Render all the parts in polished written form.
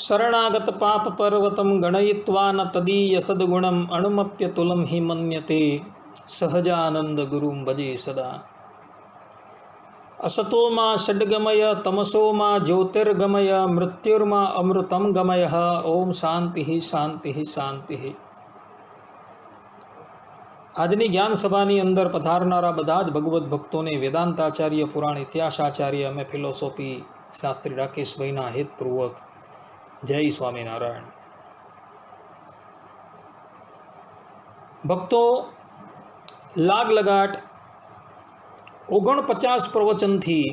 शरणागत पाप पर्वतम गणयित्वा न तदीय सद्गुणम अणुमप्यतुलम हि मन्यते सहजानंद गुरुं भजे सदा। असतो मा षड्गमय तमसो मा ज्योतिर्गमय मृत्युर्मा अमृतम गमय। ओम शांति शांति शांति। આજની જ્ઞાન સભાની અંદર પધારનારા બધા જ ભગવત ભક્તોને વેદાંતાચાર્ય પુરાણ ઇતિહાસાચાર્ય અમે ફિલોસોફી શાસ્ત્રી રાકેશભાઈના હેતપૂર્વક જય સ્વામિનારાયણ। ભક્તો, લાગ લગાટ 49 પ્રવચનથી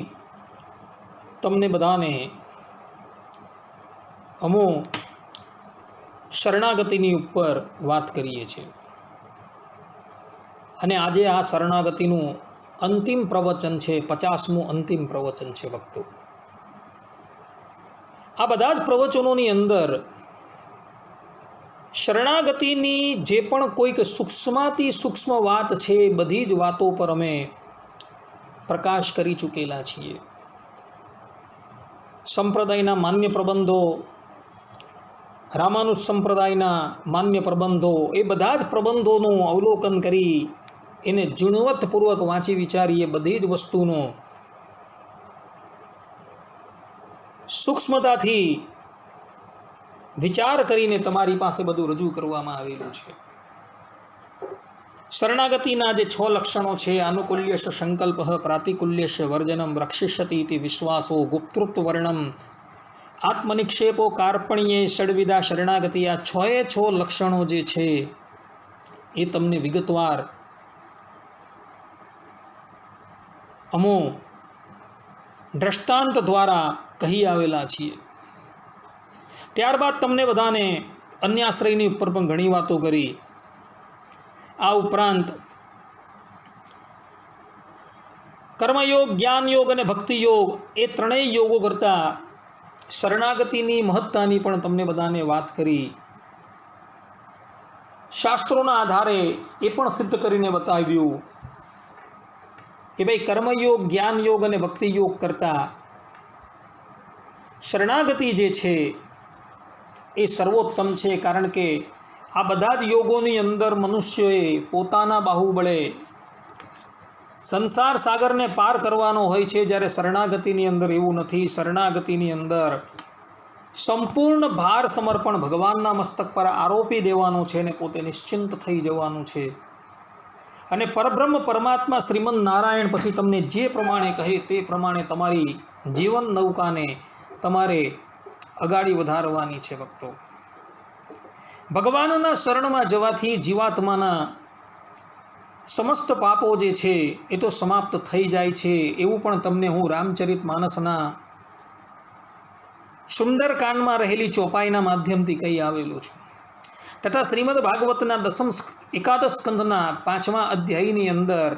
તમને બધાને અમો શરણાગતિની ઉપર વાત કરીએ છીએ અને આજે આ શરણાગતિનું અંતિમ પ્રવચન છે, 50મું અંતિમ પ્રવચન છે। ભક્તો, આ બધા જ પ્રવચનોની અંદર શરણાગતિની જે પણ કોઈક સૂક્ષ્માતિ સૂક્ષ્મ વાત છે એ બધી જ વાતો પર અમે પ્રકાશ કરી ચૂકેલા છીએ। સંપ્રદાયના માન્ય પ્રબંધો, રામાનુજ સંપ્રદાયના માન્ય પ્રબંધો, એ બધા જ પ્રબંધોનું અવલોકન કરી એને ઝીણવટપૂર્વક વાંચી વિચારી એ બધી જ વસ્તુનો સૂક્ષ્મતાથી વિચાર કરીને તમારી પાસે બધું રજૂ કરવામાં આવેલું છે। શરણાગતિના જે 6 લક્ષણો છે, આનુકૂલ્યશ સંકલ્પ, પ્રાતિકૂલ્યશ વર્જનમ, રક્ષિષ્યતિ ઇતિ વિશ્વાસો, ગુપ્તૃત્વ વર્ણમ, આત્મનિક્ષેપો, કાર્પણ્યે, ષડવિધા શરણાગતિ, આ 6 લક્ષણો જે છે એ તમને વિગતવાર અમો દ્રષ્ટાંત દ્વારા કહી આવેલા છીએ। ત્યારબાદ તમને બધાને અન્યાશ્રયની ઉપર પણ ઘણી વાતો કરી। આ ઉપરાંત કર્મયોગ, જ્ઞાનયોગ અને ભક્તિયોગ એ ત્રણેય યોગો કરતા શરણાગતિની મહત્તાની પણ તમને બધાને વાત કરી। શાસ્ત્રોના આધારે એ પણ સિદ્ધ કરીને બતાવ્યું કે ભાઈ કર્મયોગ, જ્ઞાનયોગ અને ભક્તિયોગ કરતા શરણાગતિ જે છે એ સર્વોત્તમ છે। કારણ કે આ બધા જ યોગોની અંદર મનુષ્યોએ પોતાના બાહુબળે સંસાર સાગરને પાર કરવાનો હોય છે, જ્યારે શરણાગતિની અંદર એવું નથી। શરણાગતિની અંદર સંપૂર્ણ ભાર સમર્પણ ભગવાનના મસ્તક પર આરોપી દેવાનું છે અને પોતે નિશ્ચિંત થઈ જવાનું છે। અને પરબ્રહ્મ પરમાત્મા શ્રીમદ નારાયણ પછી તમને જે પ્રમાણે કહે તે પ્રમાણે તમારી જીવન નૌકાને તમારે અગાડી વધારવાની છે। ભક્તો, ભગવાનના શરણમાં જવાથી જીવાત્માના સમસ્ત પાપો જે છે એ તો સમાપ્ત થઈ જાય છે। એવું પણ તમને હું રામચરિત માનસના સુંદર કાંડમાં રહેલી ચોપાઈના માધ્યમથી કહી આવેલું છું, તથા શ્રીમદ ભાગવતના 11 સ્કંધના 5મા અધ્યાયની અંદર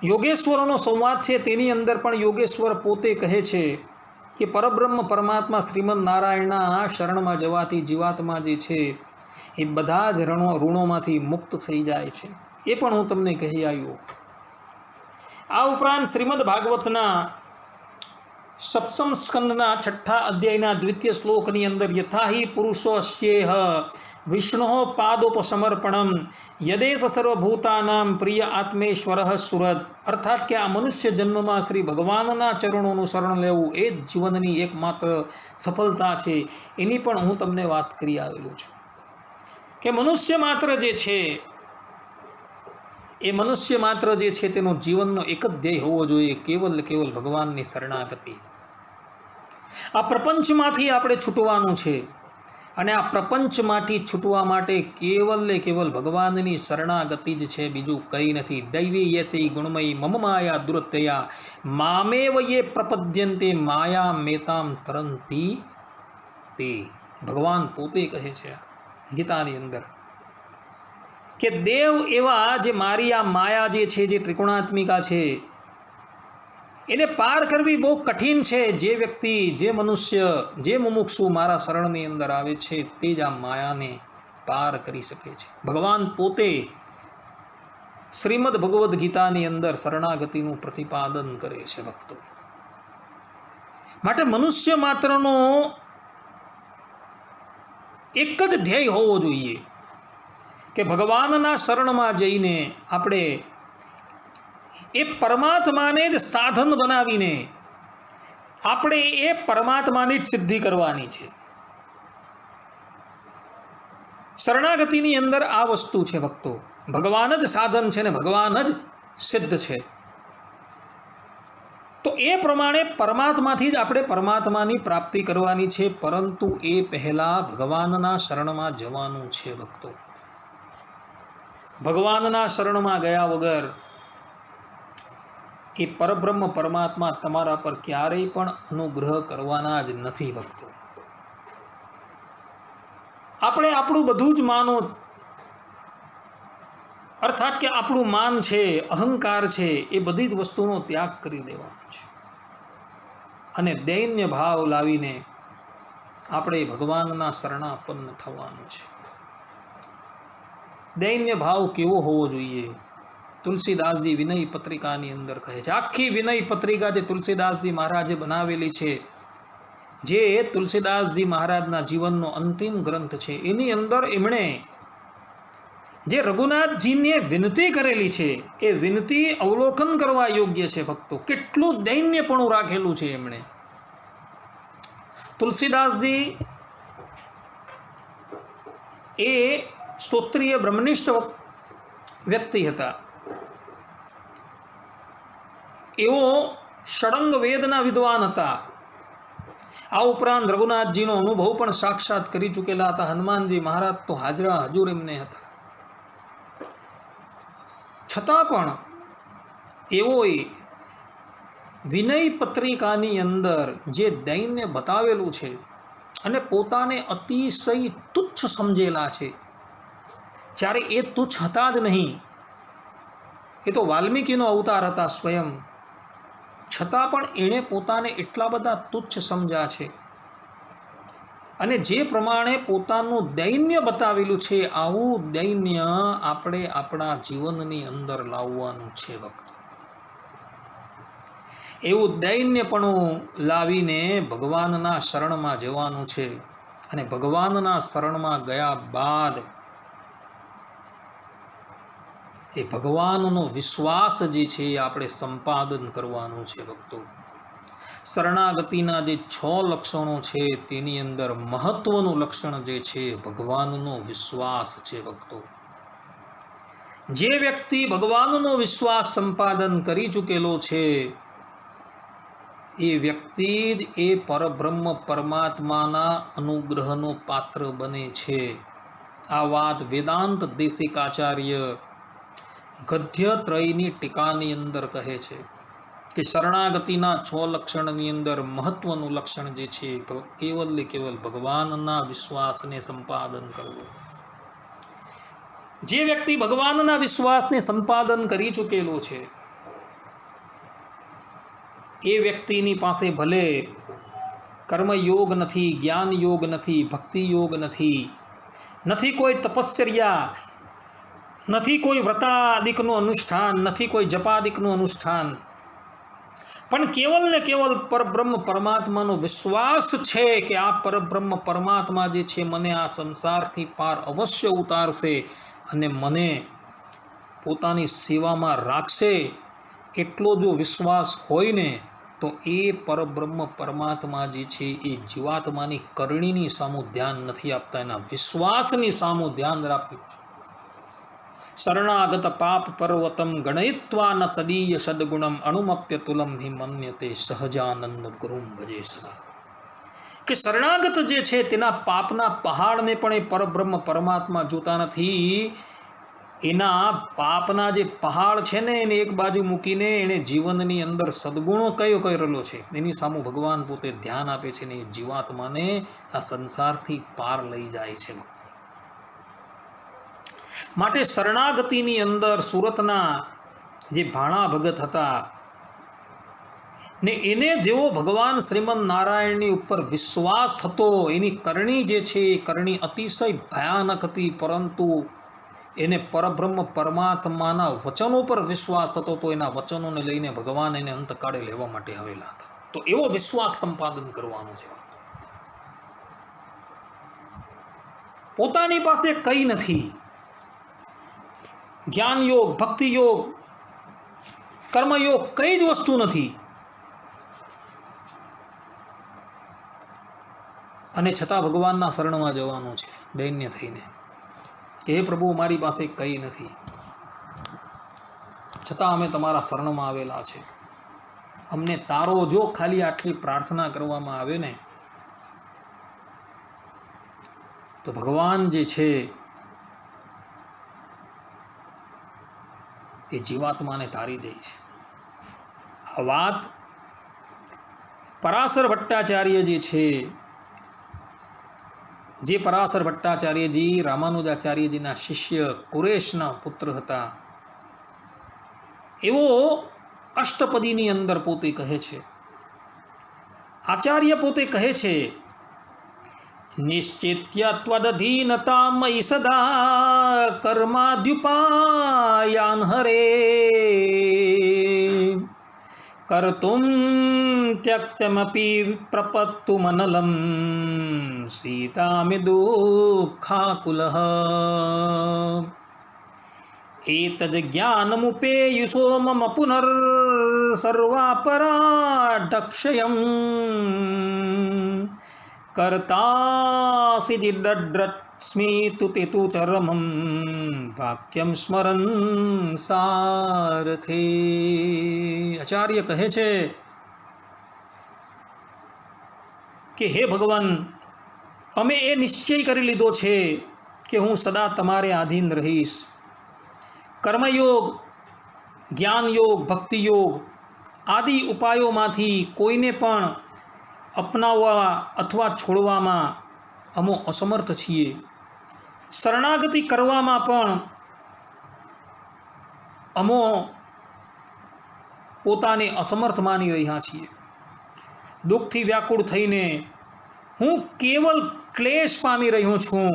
યોગેશ્વરોનો સંવાદ છે, તેની અંદર પણ યોગેશ્વર પોતે કહે છે કે પરબ્રહ્મ પરમાત્મા શ્રીમદ નારાયણના શરણમાં જવાથી જીવાત્મા જે છે એ બધા જ ઋણોમાંથી મુક્ત થઈ જાય છે। એ પણ હું તમને કહી આવ્યો। આ ઉપરાંત શ્રીમદ ભાગવતના 7મ સ્કંદના 6ઠા અધ્યાયના 2ય શ્લોકની અંદર યથાહિ પુરુષો અસ્યેહ વિષ્ણો પાદોપસમર્પણમ યદેશ સર્વભૂતાનામ પ્રિય આત્મેશ્વરઃ સુરત, અર્થાત કે આ મનુષ્ય જન્મમાં શ્રી ભગવાનના ચરણોનું શરણ લેવું એ જ જીવનની એકમાત્ર સફળતા છે। એની પણ હું તમને વાત કરી આવેલું છું કે મનુષ્ય માત્ર જે છે એ મનુષ્ય માત્ર જે છે તેનો જીવનનો એક જ ધ્યેય હોવો જોઈએ, કેવલ ભગવાનની શરણાગતિ। આ પ્રપંચમાંથી આપણે છૂટવાનું છે અને આ પ્રપંચમાંથી છૂટવા માટે કેવલ ભગવાનની શરણાગતિ જ છે, બીજું કંઈ નથી। દૈવી યથી ગુણમયી મમ માયા દુરત્યયા મામેવ યે પ્રપદ્યન્તે માયા મેતામ તરંતી તે, ભગવાન પોતે કહે છે ગીતાની અંદર કે દેવ એવા જે મારી આ માયા જે છે, જે ત્રિકોણાત્મિકા છે, એને પાર કરવી બહુ કઠિન છે। જે વ્યક્તિ, જે મનુષ્ય, જે મુમુક્ષુ મારા શરણની અંદર આવે છે તે જ આ માયાને પાર કરી શકે છે। ભગવાન પોતે શ્રીમદ ભગવદ્ ગીતાની અંદર શરણાગતિનું પ્રતિપાદન કરે છે। ભક્તો, માટે મનુષ્ય માત્રનો એક જ ધ્યેય હોવો જોઈએ કે ભગવાનના શરણમાં જઈને આપણે એ પરમાત્માને જ સાધન બનાવીને આપણે એ પરમાત્માની જ સિદ્ધિ કરવાની છે. શરણાગતિની અંદર આ વસ્તુ છે ભક્તો. ભગવાન જ સાધન છે ને ભગવાન જ સિદ્ધ છે. તો એ પ્રમાણે પરમાત્માથી જ આપણે પરમાત્માની પ્રાપ્તિ કરવાની છે, પરંતુ એ પહેલા ભગવાનના શરણમાં જવાનું છે ભક્તો. ભગવાનના શરણમાં ગયા વગર એ પરબ્રહ્મ પરમાત્મા તમારા પર ક્યારેય પણ અનુગ્રહ કરવાના જ નથી ભક્તો. આપણે આપણું બધું જ માનો, અર્થાત કે આપણું માન છે, અહંકાર છે, એ બધી જ વસ્તુનો ત્યાગ કરી દેવાનો છે અને દૈન્ય ભાવ લાવીને આપણે ભગવાનના શરણાપન્ન થવાનું છે. દૈન્ય ભાવ કેવો હોવો જોઈએ? તુલસીદાસજી વિનય પત્રિકાની અંદર કહે છે. આખી વિનય પત્રિકા જે તુલસીદાસજી મહારાજે બનાવેલી છે, જે તુલસીદાસજી મહારાજના જીવનનો અંતિમ ગ્રંથ છે, એની અંદર એમણે જે રઘુનાથજીને વિનંતી કરેલી છે એ વિનંતી અવલોકન કરવા યોગ્ય છે ભક્તો. કેટલું દૈન્યપણું રાખેલું છે એમણે. તુલસીદાસજી એ સ્તોત્રીય બ્રહ્મનિષ્ઠ વ્યક્તિ હતા. એવો ષડંગ વેદના વિદ્વાન હતા. આ ઉપરાંત રઘુનાથજીનો અનુભવ પણ સાક્ષાત કરી ચૂકેલા હતા. હનુમાનજી મહારાજ તો હાજરા હજુર એમને હતા. છતાં પણ એવો વિનય પત્રિકાની અંદર જે દૈન્ય બતાવેલું છે અને પોતાને અતિશય તુચ્છ સમજેલા છે, જ્યારે એ તુચ્છ હતા જ નહીં, એ તો વાલ્મીકીનો અવતાર હતા સ્વયં, છતાં પણ એણે પોતાને એટલા બધા તુચ્છ સમજ્યા છે અને જે પ્રમાણે પોતાનું દૈન્ય બતાવેલું છે, આવું દૈન્ય આપણે આપણા જીવનની અંદર લાવવાનું છે ભક્તો. એવું દૈન્યપણું લાવીને ભગવાનના શરણમાં જવાનું છે અને ભગવાનના શરણમાં ગયા બાદ એ ભગવાનનો વિશ્વાસ જે છે એ આપણે સંપાદન કરવાનું છે ભક્તો. શરણાગતિના જે 6 લક્ષણો છે તેની અંદર મહત્વનું લક્ષણ જે છે ભગવાનનો વિશ્વાસ છે ભક્તો. જે વ્યક્તિ ભગવાનનો વિશ્વાસ સંપાદન કરી ચૂકેલો છે એ વ્યક્તિ જ એ પરબ્રહ્મ પરમાત્માના અનુગ્રહનો પાત્ર બને છે. આ વાત વેદાંત દેશિકાચાર્ય ગદ્યત્રયની ટીકાની અંદર કહે છે કે શરણાગતિના 6 લક્ષણની અંદર મહત્વનું લક્ષણ જે છે કેવલ ને કેવલ ભગવાનના વિશ્વાસને સંપાદન કરવું. જે વ્યક્તિ ભગવાનના વિશ્વાસને સંપાદન કરી ચૂકેલો છે એ વ્યક્તિની પાસે ભલે કર્મયોગ નથી, જ્ઞાન યોગ નથી, ભક્તિ યોગ નથી, નથી કોઈ તપશ્ચર્યા, નથી કોઈ વ્રતાદિકનું અનુષ્ઠાન, નથી કોઈ જપાદિકનું અનુષ્ઠાન, પણ કેવલ ને કેવલ પરબ્રહ્મ પરમાત્માનો વિશ્વાસ છે કે આ પરબ્રહ્મ પરમાત્મા જે છે મને આ સંસારથી પાર અવશ્ય ઉતારશે અને મને પોતાની સેવામાં રાખશે, એટલો જો વિશ્વાસ હોય ને તો એ પરબ્રહ્મ પરમાત્મા જે છે એ જીવાત્માની કરણીની સામું ધ્યાન નથી આપતા, એના વિશ્વાસની સામું ધ્યાન રાખ્યું. શરણાગત પાપ પર્વતમ ગણયિત્વા ન તદીય સદગુણમ અણુમપ્યતુલમ હિ મન્યતે સહજાનંદ ગુરુમ ભજે સદા. કે શરણાગત જે છે તેના પાપના પહાડને પણ એ પરબ્રહ્મ પરમાત્મા જોતા નથી. એના પાપના જે પહાડ છે ને એને એક બાજુ મૂકીને એને જીવનની અંદર સદગુણો કયો કરેલો છે એની સામે ભગવાન પોતે ધ્યાન આપે છે ને એ જીવાત્માને આ સંસારથી પાર લઈ જાય છે. માટે શરણાગતિની અંદર સુરતના જે ભાણા ભગત હતા ને એને જેવો ભગવાન શ્રીમદ નારાયણની ઉપર વિશ્વાસ હતો, એની કરણી જે છે એ કરણી અતિશય ભયાનક હતી, પરંતુ એને પરબ્રહ્મ પરમાત્માના વચનો પર વિશ્વાસ હતો તો એના વચનોને લઈને ભગવાન એને અંતકાળે લેવા માટે આવેલા હતા. તો એવો વિશ્વાસ સંપાદન કરવાનો છે. પોતાની પાસે કંઈ નથી, જ્ઞાન યોગ, ભક્તિ યોગ, કર્મયોગ કઈ જ વસ્તુ નથી, અને છતાં ભગવાનના શરણમાં જવાનું છે દૈન્ય થઈને કે હે પ્રભુ મારી પાસે કંઈ નથી, છતાં અમે તમારા શરણમાં આવેલા છે, અમને તારો. જો ખાલી આટલી પ્રાર્થના કરવામાં આવે ને તો ભગવાન જે છે એ જીવાત્માને તારી દે છે. આ વાત પરાશર ભટ્ટાચાર્ય જે છે, જે પરાશર ભટ્ટાચાર્યજી રામાનુજાચાર્યજીના શિષ્ય કુરેશના પુત્ર હતા, એવો અષ્ટપદીની અંદર પોતે કહે છે. આચાર્ય પોતે કહે છે, નિશ્ચિત્ય ત્વદધીનતા મયિ સદા કર્માદ્યુપાયાન હરે કર્તુમ ત્યક્તમપી પ્રપત્તુમનલમ સીતામિ દુઃખાકુલઃ એતજ જ્ઞાનમુપેયુષો મમ પુનર્સર્વાપરાઢક્ષયં કર્તાસિદ્ધિડ્રસ્મિ તુતે તુ ચરમં વાક્યમ સ્મરન સારથે. આચાર્ય કહે છે કે હે ભગવાન, અમે એ નિશ્ચય કરી લીધો છે કે હું સદા તમારે આધીન રહીશ. કર્મયોગ, જ્ઞાન યોગ, ભક્તિ યોગ આદિ ઉપાયોમાંથી કોઈને પણ અપનાવવા અથવા છોડવામાં અમો અસમર્થ છીએ. શરણાગતિ કરવામાં પણ અમો પોતાને અસમર્થ માની રહ્યા છીએ. દુઃખથી વ્યાકુળ થઈને હું કેવલ ક્લેશ પામી રહ્યો છું.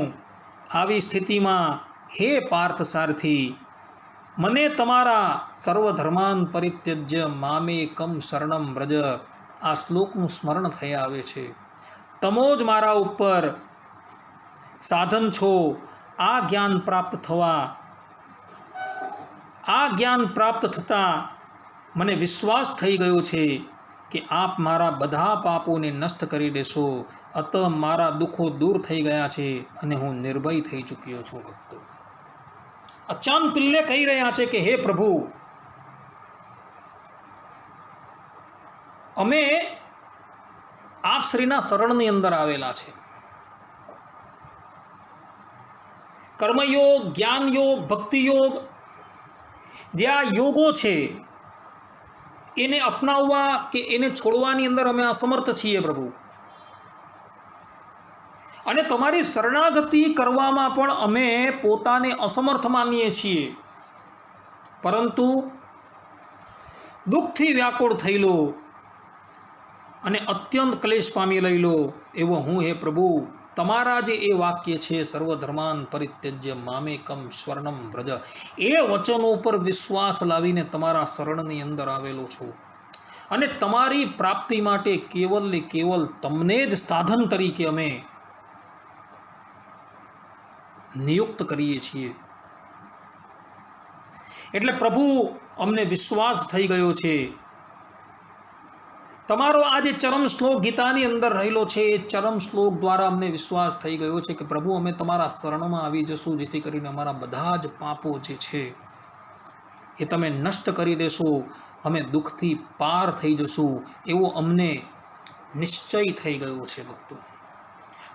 આવી સ્થિતિમાં હે પાર્થ સારથી, મને તમારા સર્વધર્માન પરિત્યજ્ય મામેકમ શરણમ વ્રજ આ શ્લોકનું સ્મરણ થઈ આવે છે. તમો જ મારા ઉપર સાધન છો આ જ્ઞાન પ્રાપ્ત થવા. આ જ્ઞાન પ્રાપ્ત થતાં મને વિશ્વાસ થઈ ગયો છે કે આપ મારા બધા પાપોને નષ્ટ કરી દેશો. અત મારા દુઃખો દૂર થઈ ગયા છે અને હું નિર્ભય થઈ ચૂક્યો છું. ભક્તો અચાન પિલ્લે કહી રહ્યા છે કે હે પ્રભુ, અમે આપ શ્રીના શરણની અંદર આવેલા છે. કર્મયોગ, જ્ઞાન યોગ, ભક્તિ યોગ જે આ યોગો છે એને અપનાવવા કે એને છોડવાની અંદર અમે અસમર્થ છીએ પ્રભુ. અને તમારી શરણાગતિ કરવામાં પણ અમે પોતાને અસમર્થ માનીએ છીએ. પરંતુ દુઃખથી વ્યાકુળ થયેલો અને અત્યંત ક્લેશ પામી રહેલો એવો હું હે પ્રભુ તમારા જે એ વાક્ય છે સર્વધર્માન પરિત્યજ્ય મામેકમ સ્વર્ણમ વ્રજ, એ વચનો પર વિશ્વાસ લાવીને તમારા શરણની અંદર આવેલો છું. અને તમારી પ્રાપ્તિ માટે કેવલ ને કેવલ તમને જ સાધન તરીકે અમે નિયુક્ત કરીએ છીએ. એટલે પ્રભુ અમને વિશ્વાસ થઈ ગયો છે. તમારો આ જે ચરમ શ્લોક ગીતાની અંદર રહેલો છે એ ચરમ શ્લોક દ્વારા અમને વિશ્વાસ થઈ ગયો છે કે પ્રભુ અમે તમારા શરણમાં આવી જશું, જેથી કરીને અમારા બધા જ પાપો જે છે એ તમે નષ્ટ કરી દેશો, અમે દુઃખથી પાર થઈ જશું એવો અમને નિશ્ચય થઈ ગયો છે. ભક્તો,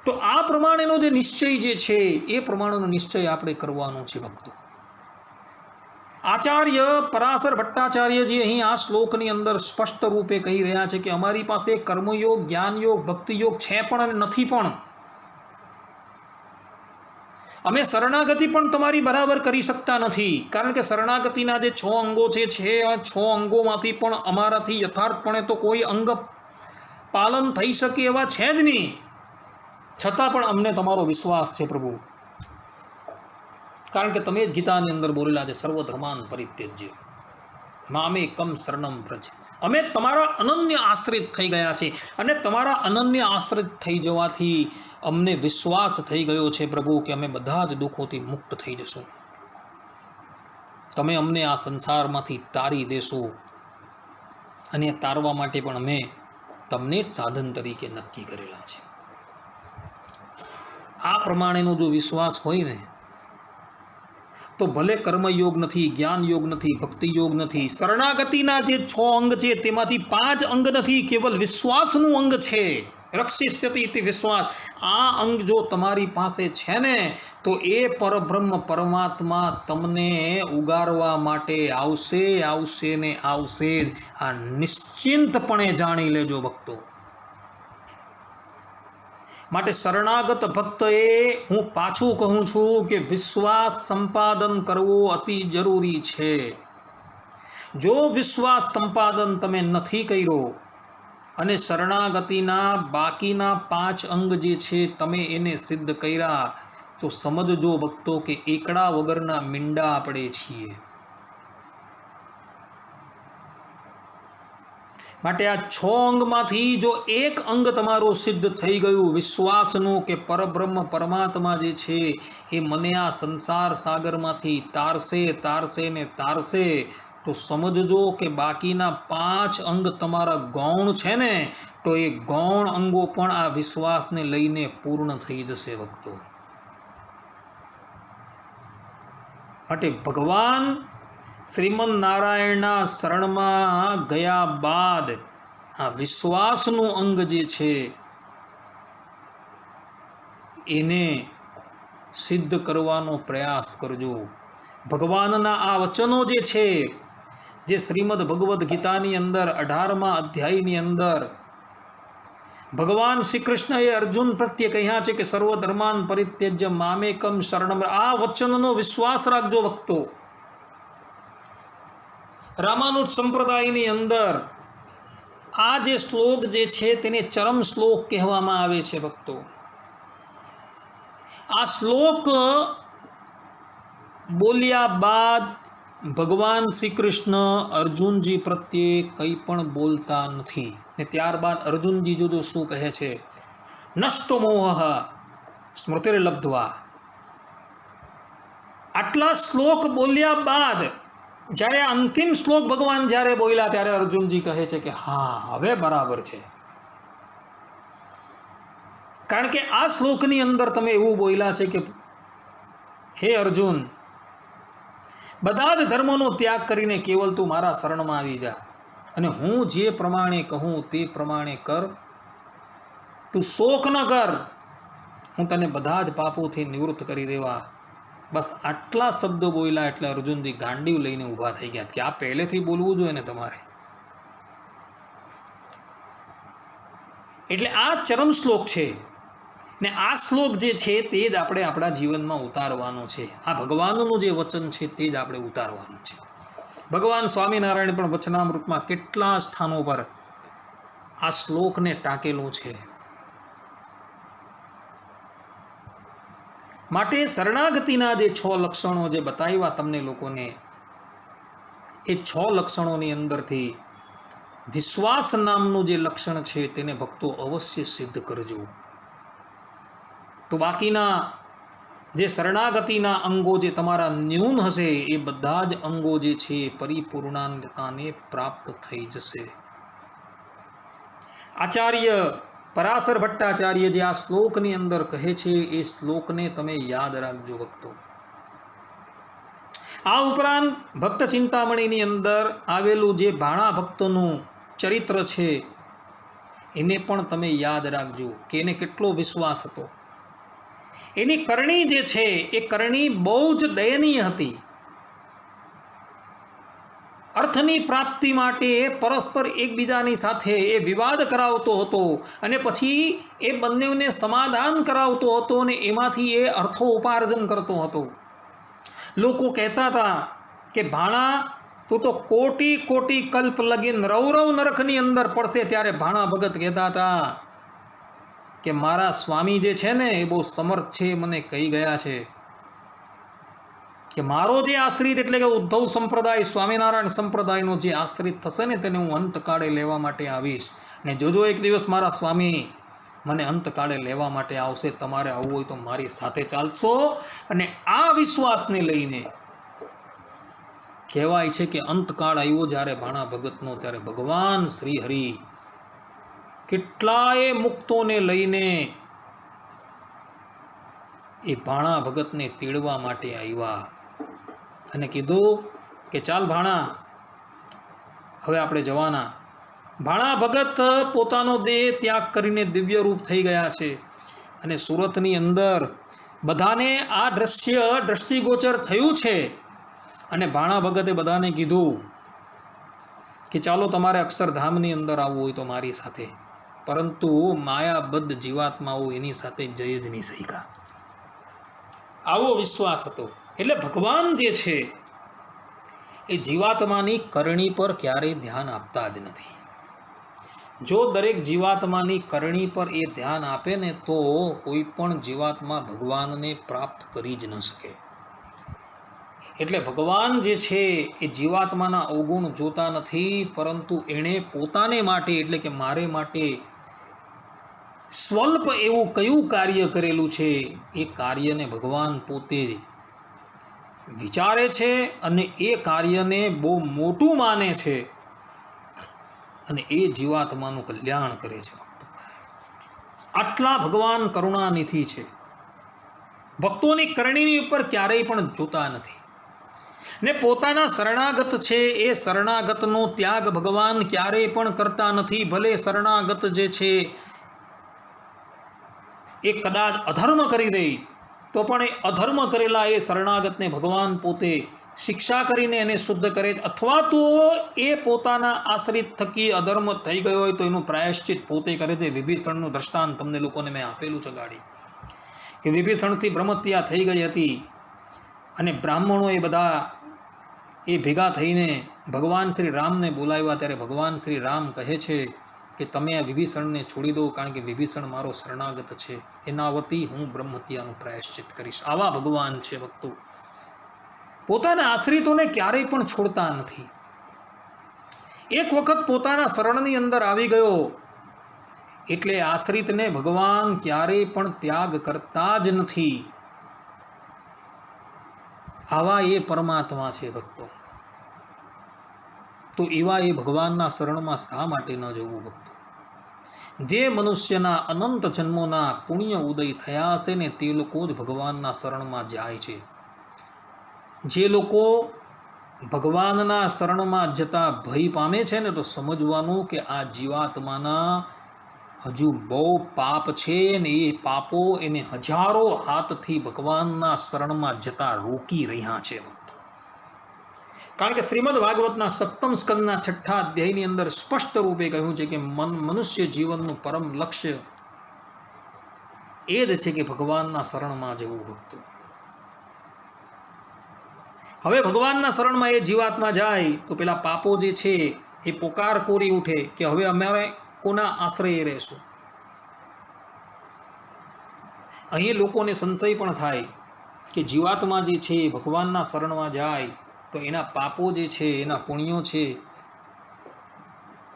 તો આ પ્રમાણેનો જે નિશ્ચય જે છે એ પ્રમાણેનો નિશ્ચય આપણે કરવાનો છે. ભક્તો, આચાર્ય પરાશર ભટ્ટાચાર્યજી અહીં આ શ્લોકની અંદર સ્પષ્ટ રૂપે કહી રહ્યા છે કે અમારી પાસે કર્મયોગ, જ્ઞાન યોગ, ભક્તિ યોગ છે પણ અને નથી પણ. અમે શરણાગતિ પણ તમારી બરાબર કરી શકતા નથી, કારણ કે શરણાગતિના જે 6 અંગો છે આ 6 અંગોમાંથી પણ અમારાથી યથાર્થપણે તો કોઈ અંગ પાલન થઈ શકે એવા છે જ નહીં. છતાં પણ અમને તમારો વિશ્વાસ છે પ્રભુ, કારણ કે તમે જ ગીતાની અંદર બોલેલા છે સર્વધર્માન પરિત્યજ્ય. મામેકમ શરણમ વ્રજ. અમે તમારા અનન્ય આશ્રિત થઈ ગયા છે અને તમારા અનન્ય આશ્રિત થઈ જવાથી અમને વિશ્વાસ થઈ ગયો છે પ્રભુ કે અમે બધા જ દુઃખોથી મુક્ત થઈ જશું. તમે અમને આ સંસારમાંથી તારી દેશો અને તારવા માટે પણ અમે તમને જ સાધન તરીકે નક્કી કરેલા છે. આ પ્રમાણેનો જો વિશ્વાસ હોય ને તો ભલે કર્મયોગ નથી, જ્ઞાન યોગ નથી, ભક્તિ યોગ નથી, શરણાગતિના જે 6 અંગ છે તેમાંથી 5 અંગ નથી, કેવલ વિશ્વાસનું અંગ છે. રક્ષિષ્યતિ ઇતિ વિશ્વાસ. આ અંગ જો તમારી પાસે છે ને તો એ પરબ્રહ્મ પરમાત્મા તમને ઉગારવા માટે આવશે, આવશે ને આવશે. આ નિશ્ચિંતપણે જાણી લેજો ભક્તો. માટે શરણાગત ભક્તએ હું પાછું કહું છું કે વિશ્વાસ સંપાદન કરવો અતિ જરૂરી છે. જો વિશ્વાસ સંપાદન તમે નથી કર્યો અને શરણાગતિના બાકીના 5 અંગ જે છે તમે એને સિદ્ધ કર્યા તો સમજજો ભક્તો કે એકડા વગરના મીંડા આપણે છીએ. માટે આ 6 અંગમાંથી જો એક અંગ તમારું સિદ્ધ થઈ ગયું વિશ્વાસનું કે પરબ્રહ્મ પરમાત્મા જે છે એ મને આ સંસાર સાગરમાંથી તારશે, તારશે ને તારશે, તો સમજજો કે બાકીના 5 અંગ તમારા ગૌણ છે ને તો એ ગૌણ અંગો પણ આ વિશ્વાસને લઈને પૂર્ણ થઈ જશે ભક્તો. માટે ભગવાન શ્રીમન નારાયણના શરણમાં ગયા બાદ આ વિશ્વાસનું અંગ જે છે એને સિદ્ધ કરવાનો પ્રયાસ કરજો. ભગવાનના આ વચનો જે છે જે શ્રીમદ ભગવદ્ ગીતાની અંદર 18મા અધ્યાયની અંદર ભગવાન શ્રી કૃષ્ણએ અર્જુન પ્રત્યે કહ્યા છે કે સર્વ ધર્માન પરિત્યજ્ય મામેકમ શરણમ. આ વચનનો વિશ્વાસ રાખજો ભક્તો. રામાનુજ સંપ્રદાયની અંદર આ જે શ્લોક જે છે તેને ચરમ શ્લોક કહેવામાં આવે છે ભક્તો. આ શ્લોક બોલ્યા બાદ ભગવાન શ્રી કૃષ્ણ અર્જુનજી પ્રત્યે કંઈ પણ બોલતા નથી ને ત્યારબાદ અર્જુનજી જો શું કહે છે, નષ્ટો મોહ સ્મૃતિર્લબ્ધ્વા. આટલા શ્લોક બોલ્યા બાદ જ્યારે અંતિમ શ્લોક ભગવાન જ્યારે બોલ્યા ત્યારે અર્જુનજી કહે છે કે હા હવે બરાબર છે. કારણ કે આ શ્લોકની અંદર તમે એવું બોલ્યા છે કે હે અર્જુન, બધા જ ધર્મોનો ત્યાગ કરીને કેવલ તું મારા શરણમાં આવી જા અને હું જે પ્રમાણે કહું તે પ્રમાણે કર. તું શોક ન કર, હું તને બધા જ પાપોથી નિવૃત્ત કરી દેવા. બસ આટલા શબ્દો બોલ્યા એટલે અર્જુનજી ગાંડીવ લઈને ઊભા થઈ ગયા કે આ પહેલેથી બોલવું જોઈએ ને તમારે. એટલે આ ચરમ શ્લોક છે ને આ શ્લોક જે છે તે જ આપણે આપણા જીવનમાં ઉતારવાનો છે. આ ભગવાનનું જે વચન છે તે જ આપણે ઉતારવાનું છે. ભગવાન સ્વામિનારાયણ પણ વચનામૃતમાં કેટલા સ્થાનો પર આ શ્લોકને ટાંકેલો છે. માટે શરણાગતિના જે 6 લક્ષણો જે બતાવ્યા તમને લોકોને, એ 6 લક્ષણોની અંદરથી વિશ્વાસ નામનું જે લક્ષણ છે તેને ભક્તો અવશ્ય સિદ્ધ કરજો. તો બાકીના જે શરણાગતિના અંગો જે તમારા ન્યૂન હશે એ બધા જ અંગો જે છે પરિપૂર્ણાનતાને પ્રાપ્ત થઈ જશે. આચાર્ય પરાશર ભટ્ટાચાર્ય જે આ શ્લોકની અંદર કહે છે એ શ્લોકને તમે યાદ રાખજો ભક્તો. આ ઉપરાંત ભક્ત ચિંતામણીની અંદર આવેલું જે ભાણા ભક્તનું ચરિત્ર છે એને પણ તમે યાદ રાખજો કે એને કેટલો વિશ્વાસ હતો. એની કરણી જે છે એ કરણી બહુ જ દયનીય હતી. અર્થની પ્રાપ્તિ માટે પરસ્પર એકબીજાની સાથે એ વિવાદ કરાવતો હતો અને પછી એ બંનેને સમાધાન કરાવતો હતો અને એમાંથી એ અર્થો ઉપાર્જન કરતો હતો. લોકો કહેતા હતા કે ભાણા તું તો કોટી કોટી કલ્પ લગીન રૌરવ નરકની અંદર પડશે. ત્યારે ભાણા ભગત કહેતા હતા કે મારા સ્વામી જે છે ને એ બહુ સમર્થ છે, મને કહી ગયા છે કે મારો જે આશ્રિત એટલે કે ઉદ્ધવ સંપ્રદાય સ્વામિનારાયણ સંપ્રદાયનો જે આશ્રિત થશે ને તેને હું અંતકાળે લેવા માટે આવીશ. ને જોજો એક દિવસ મારા સ્વામી મને અંતકાળે લેવા માટે આવશે. તમારે આવવું હોય તો મારી સાથે ચાલશો. અને આ વિશ્વાસને લઈને કહેવાય છે કે અંતકાળ આવ્યો જ્યારે ભાણા ભગતનો, ત્યારે ભગવાન શ્રી હરિ કેટલાય મુક્તોને લઈને એ ભાણા ભગતને તેડવા માટે આવ્યા અને કીધું કે ચાલ ભાણા, હવે આપણે જવાના. ભાણા ભગત પોતાનો દેહ ત્યાગ કરીને દિવ્ય રૂપ થઈ ગયા છે. અને સુરતની અંદર બધાને આ દ્રશ્ય દ્રષ્ટિગોચર થયું છે. અને ભાણા ભગતે બધાને કીધું કે ચાલો તમારે અક્ષરધામની અંદર આવવું હોય તો મારી સાથે, પરંતુ માયાબદ્ધ જીવાત્માઓ એની સાથે જઈ જ નહીં શક્યા. આવો વિશ્વાસ હતો. એટલે ભગવાન જે છે એ જીવાત્માની કરણી પર ક્યારેય ધ્યાન આપતા જ નથી. જો દરેક જીવાત્માની કરણી પર એ ધ્યાન આપે ને તો કોઈ પણ જીવાત્મા ભગવાનને પ્રાપ્ત કરી જ ન શકે. એટલે ભગવાન જે છે એ જીવાત્માના અવગુણ જોતા નથી, પરંતુ એણે પોતાને માટે એટલે કે મારે માટે સ્વલ્પ એવું કયું કાર્ય કરેલું છે એ કાર્યને ભગવાન પોતે વિચારે છે અને એ કાર્યને બહુ મોટું માને છે અને એ જીવાત્માનું કલ્યાણ કરે છે. આટલા ભગવાન કરુણાનિધિ છે. ભક્તોની કરણીની ઉપર ક્યારેય પણ જોતા નથી. ને પોતાના શરણાગત છે એ શરણાગતનો ત્યાગ ભગવાન ક્યારેય પણ કરતા નથી. ભલે શરણાગત જે છે એ કદાચ અધર્મ કરી દે તો પણ એ અધર્મ કરેલા એ શરણાગતને ભગવાન પોતે શિક્ષા કરીને એને શુદ્ધ કરે, અથવા તો એ પોતાના આશ્રિત થકી અધર્મ થઈ ગયો હોય તો એનું પ્રાયશ્ચિત પોતે કરે છે. વિભીષણનું દ્રષ્ટાંત તમને લોકોને મેં આપેલું છે ગાડી, કે વિભીષણથી બ્રહ્મત્યા થઈ ગઈ હતી અને બ્રાહ્મણો એ બધા એ ભેગા થઈને ભગવાન શ્રી રામને બોલાવ્યા. ત્યારે ભગવાન શ્રી રામ કહે છે કે તમે આ વિભીષણને છોડી દો, કારણ કે વિભીષણ મારો શરણાગત છે, એના વતી હું બ્રહ્મત્યાનું પ્રાયશ્ચિત કરીશ. આવા ભગવાન છે ભક્તો. પોતાના આશ્રિતોને ક્યારેય પણ છોડતા નથી. એક વખત પોતાના શરણની અંદર આવી ગયો એટલે આશ્રિતને ભગવાન ક્યારેય પણ ત્યાગ કરતા જ નથી. આવા એ પરમાત્મા છે ભક્તો. તો એવા એ ભગવાનના શરણમાં શા માટે ન જવું ભક્તો? જે મનુષ્યના અનંત જન્મોના પુણ્ય ઉદય થયા હશે ને તે લોકો જ ભગવાનના શરણમાં જાય છે. જે લોકો ભગવાનના શરણમાં જતા ભય પામે છે ને તો સમજવાનું કે આ જીવાત્માના હજુ બહુ પાપ છે ને એ પાપો એને હજારો હાથથી ભગવાનના શરણમાં જતા રોકી રહ્યા છે. કારણ કે શ્રીમદ ભાગવતના 7મ સ્કંદના 6ઠા અધ્યાયની અંદર સ્પષ્ટ રૂપે કહ્યું છે કે મનુષ્ય જીવનનું પરમ લક્ષ્ય એ જ છે કે ભગવાનના શરણમાં જવું ભક્તો. હવે ભગવાનના શરણમાં એ જીવાત્મા જાય તો પેલા પાપો જે છે એ પોકાર કોરી ઉઠે કે હવે અમારે કોના આશ્રય રહેશું. અહીં લોકોને સંશય પણ થાય કે જીવાત્મા જે છે ભગવાનના શરણમાં જાય તો એના પાપો જે છે એના પુણ્યો છે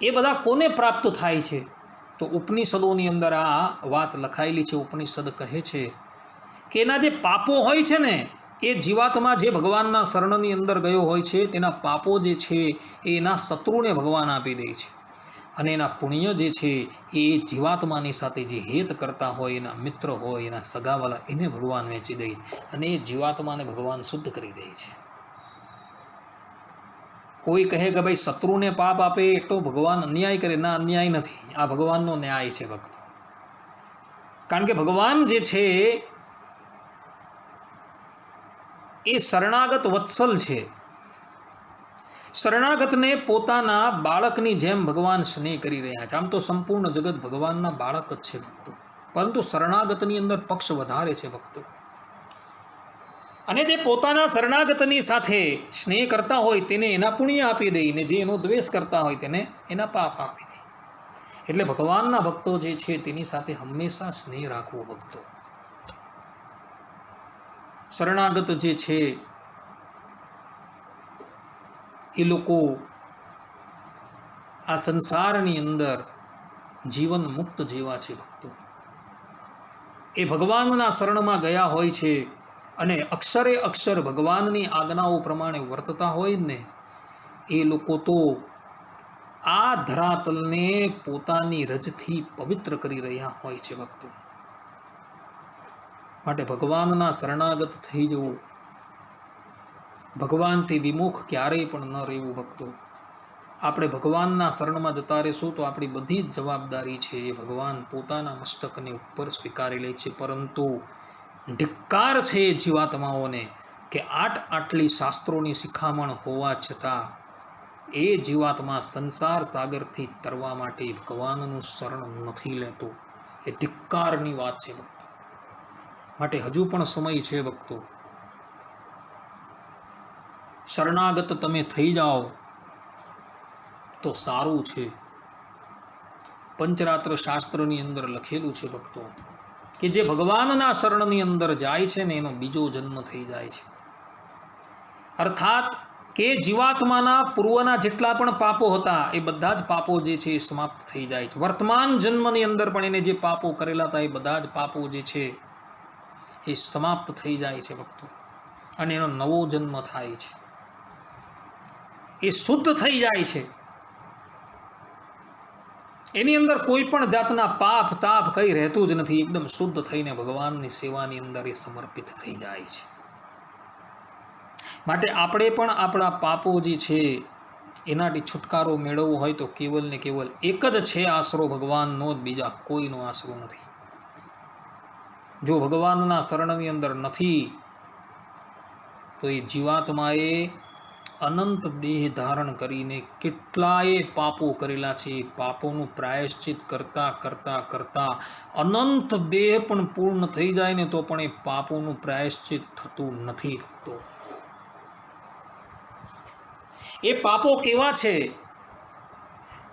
એ બધા કોને પ્રાપ્ત થાય છે? તો ઉપનિષદોની અંદર આ વાત લખાયેલી છે. ઉપનિષદ કહે છે કે એના જે પાપો હોય છે ને એ જીવાત્મા જે ભગવાનના શરણની અંદર ગયો હોય છે તેના પાપો જે છે એ એના શત્રુને ભગવાન આપી દે છે, અને એના પુણ્ય જે છે એ જીવાત્માની સાથે જે હેત કરતા હોય, એના મિત્ર હોય, એના સગાવાલા, એને ભગવાન વેચી દે છે અને એ જીવાત્માને ભગવાન શુદ્ધ કરી દે છે. કોઈ કહે કે ભાઈ શત્રુને પાપ આપે તો ભગવાન અન્યાય કરે. ના, અન્યાય નથી, આ ભગવાનનો ન્યાય છે ભક્તો. કારણ કે ભગવાન જે છે એ શરણાગત વત્સલ છે. શરણાગતને પોતાના બાળકની જેમ ભગવાન સ્નેહ કરી રહ્યા છે. આમ તો સંપૂર્ણ જગત ભગવાનના બાળક જ છે ભક્તો, પરંતુ શરણાગતની અંદર પક્ષ વધારે છે ભક્તો. અને જે પોતાના શરણાગતની સાથે સ્નેહ કરતા હોય તેને એના પુણ્ય આપી દે, ને જે એનો દ્વેષ કરતા હોય તેને એના પાપ આપી દે. એટલે ભગવાનના ભક્તો જે છે તેની સાથે હંમેશા સ્નેહ રાખવો ભક્તો. શરણાગત જે છે એ લોકો આ સંસારની અંદર જીવન મુક્ત જેવા છે ભક્તો. એ ભગવાનના શરણમાં ગયા હોય છે અને અક્ષરે અક્ષર ભગવાનની આજ્ઞાઓ પ્રમાણે વર્તતા હોય ને, એ લોકો તો આ ધરાતલને પોતાની રજથી પવિત્ર કરી રહ્યા હોય છે ભક્તો. માટે ભગવાનના શરણાગત થઈ જવું, ભગવાનથી વિમુખ ક્યારેય પણ ન રહેવું ભક્તો. આપણે ભગવાનના શરણમાં જતા રહેશું તો આપણી બધી જ જવાબદારી છે એ ભગવાન પોતાના મસ્તકની ઉપર સ્વીકારી લે છે. પરંતુ ધિક્કાર છે એ જીવાત્માઓને કે આટલી શાસ્ત્રોની શિખામણ હોવા છતાં એ જીવાત્મા સંસાર સાગરથી તરવા માટે ભગવાનનું શરણ નથી લેતો. એ ધિક્કારની વાત છે ભક્તો. માટે હજુ પણ સમય છે ભક્તો. શરણાગત તમે થઈ જાઓ તો સારું છે. પંચરાત્ર શાસ્ત્રની અંદર લખેલું છે ભક્તો કે જે ભગવાનના શરણની અંદર જાય છે ને એનો બીજો જન્મ થઈ જાય છે. અર્થાત કે જીવાત્માના પૂર્વના જેટલા પણ પાપો હતા એ બધા જ પાપો જે છે એ સમાપ્ત થઈ જાય છે. વર્તમાન જન્મની અંદર પણ એને જે પાપો કરેલા હતા એ બધા જ પાપો જે છે એ સમાપ્ત થઈ જાય છે ભક્તો. અને એનો નવો જન્મ થાય છે. એ શુદ્ધ થઈ જાય છે. એની અંદર કોઈ પણ જાતના પાપ તાપ કઈ રહેતું જ નથી. એકદમ શુદ્ધ થઈને ભગવાનની સેવાની અંદર એ સમર્પિત થઈ જાય છે. માટે આપણે પણ આપણા પાપો જે છે એનાથી છુટકારો મેળવવો હોય તો કેવલ ને કેવલ એક જ છે આશરો ભગવાનનો જ, બીજા કોઈનો આશરો નથી. જો ભગવાનના શરણની અંદર નથી તો એ જીવાત્માએ અનંત દેહ ધારણ કરીને કેટલાય પાપો કરેલા છે. પાપોનું પ્રાયશ્ચિત કરતા કરતા કરતા અનંત દેહ પણ પૂર્ણ થઈ જાય ને તો પણ એ પાપોનું પ્રાયશ્ચિત થતું નથી. તો એ પાપો કેવા છે?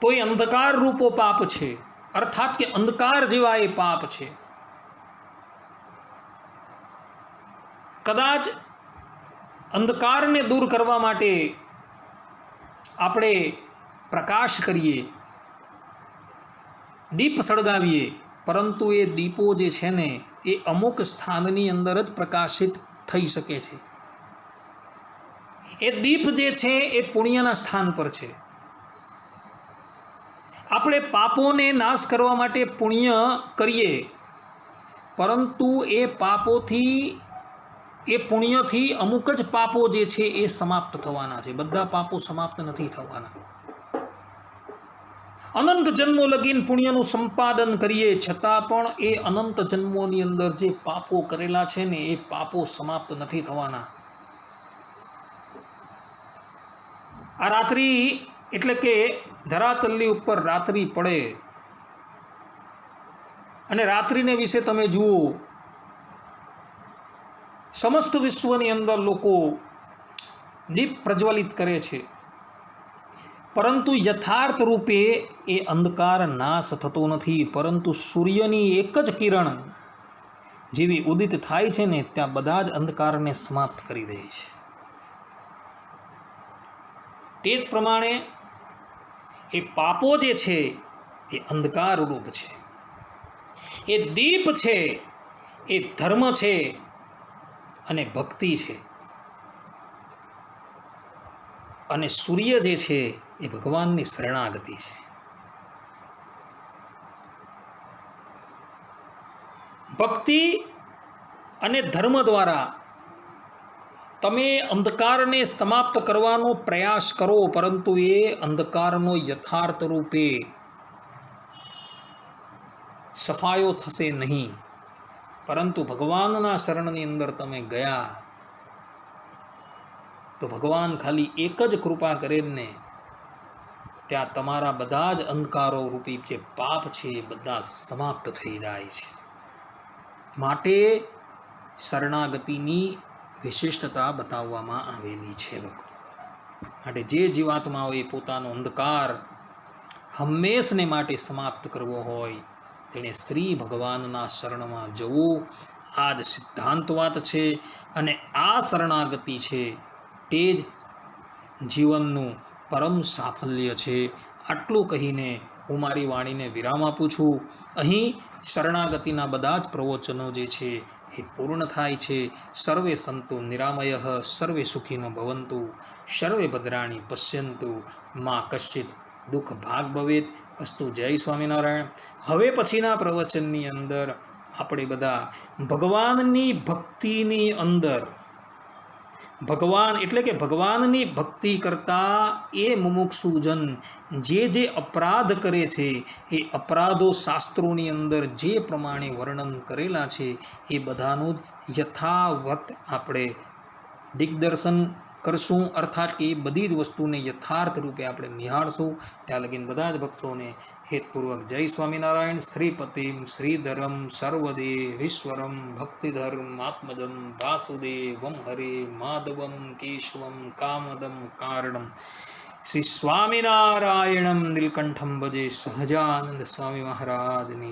તો એ અંધકાર રૂપો પાપ છે. અર્થાત કે અંધકાર જેવા એ પાપ છે. કદાચ અંધકારને દૂર કરવા માટે આપણે પ્રકાશ કરીએ, દીપ સળગાવીએ, પરંતુ એ દીપો જે છે ને એ અમુક સ્થાનની અંદર જ પ્રકાશિત થઈ શકે છે. એ દીપ જે છે એ પુણ્યના સ્થાન પર છે. આપણે પાપોને નાશ કરવા માટે પુણ્ય કરીએ, પરંતુ એ પાપોથી, એ પુણ્યથી અમુક જ પાપો જે છે એ સમાપ્ત થવાના છે. બધા પાપો સમાપ્ત નથી થવાના. અનંત જન્મો લગીન પુણ્યનું સંપાદન કરીએ છતાં પણ એ અનંત જન્મોની અંદર જે પાપો કરેલા છે ને એ પાપો સમાપ્ત નથી થવાના. આ રાત્રિ એટલે કે ધરાતલની ઉપર રાત્રિ પડે અને રાત્રિને વિશે તમે જુઓ, સમસ્ત વિશ્વની અંદર લોકો દીપ પ્રજ્વલિત કરે છે, પરંતુ યથાર્થ રૂપે એ અંધકાર નાશ થતો નથી. પરંતુ સૂર્યની એક જ કિરણ જેવી ઉદિત થાય છે ને ત્યાં બધા જ અંધકારને સમાપ્ત કરી દે છે. તે જ પ્રમાણે એ પાપો જે છે એ અંધકાર રૂપ છે. એ દીપ છે, એ ધર્મ છે અને ભક્તિ છે. અને સૂર્ય જે છે એ ભગવાનની શરણાગતિ છે. ભક્તિ અને ધર્મ દ્વારા તમે અંધકારને સમાપ્ત કરવાનો પ્રયાસ કરો, પરંતુ એ અંધકારનો યથાર્થ રૂપે સફાયો થશે નહીં. પરંતુ ભગવાનના શરણની અંદર તમે ગયા તો ભગવાન ખાલી એક જ કૃપા કરે ને ત્યાં તમારા બધા જ અંધકારો રૂપી જે પાપ છે એ બધા સમાપ્ત થઈ જાય છે. માટે શરણાગતિની વિશિષ્ટતા બતાવવામાં આવેલી છે. માટે જે જીવાત્માઓએ પોતાનો અંધકાર હંમેશને માટે સમાપ્ત કરવો હોય તેણે શ્રી ભગવાનના શરણમાં જવું. આ જ સિદ્ધાંત વાત છે. અને આ શરણાગતિ છે તે જ જીવનનું પરમ સાફલ્ય છે. આટલું કહીને હું મારી વાણીને વિરામ આપું છું. અહીં શરણાગતિના બધા જ પ્રવચનો જે છે એ પૂર્ણ થાય છે. સર્વે સંતો નિરામયઃ, સર્વે સુખીનો ભવંતુ, સર્વે ભદ્રાણી પશ્યંતુ, માં કશ્ચિત દુઃખ ભાગ ભવેત. અસ્તુ. જય સ્વામિનારાયણ. હવે પછીના પ્રવચનની અંદર આપણે બધા ભગવાનની ભક્તિની અંદર, ભગવાન એટલે કે ભગવાનની ભક્તિ કરતા એ મુમુક્ષુજન જે અપરાધ કરે છે, એ અપરાધો શાસ્ત્રોની અંદર જે પ્રમાણે વર્ણન કરેલા છે એ બધાનું યથાવત આપણે દિગ્દર્શન કરશું, અર્થાત કે એ બધી જ વસ્તુને યથાર્થ રૂપે આપણે નિહાળશું. ત્યાં લગીન બધા જ ભક્તોને હેતપૂર્વક જય સ્વામિનારાયણ. શ્રીપતિમ શ્રીધરમ સર્વદેવીશ્વરમ ભક્તિધર્મ આત્મજમ વાસુદેવમ હરે માધવમ કેશવમ કામદમ કારણમ શ્રી સ્વામિનારાયણમ નીલકંઠમ ભજે સહજાનંદ સ્વામી મહારાજની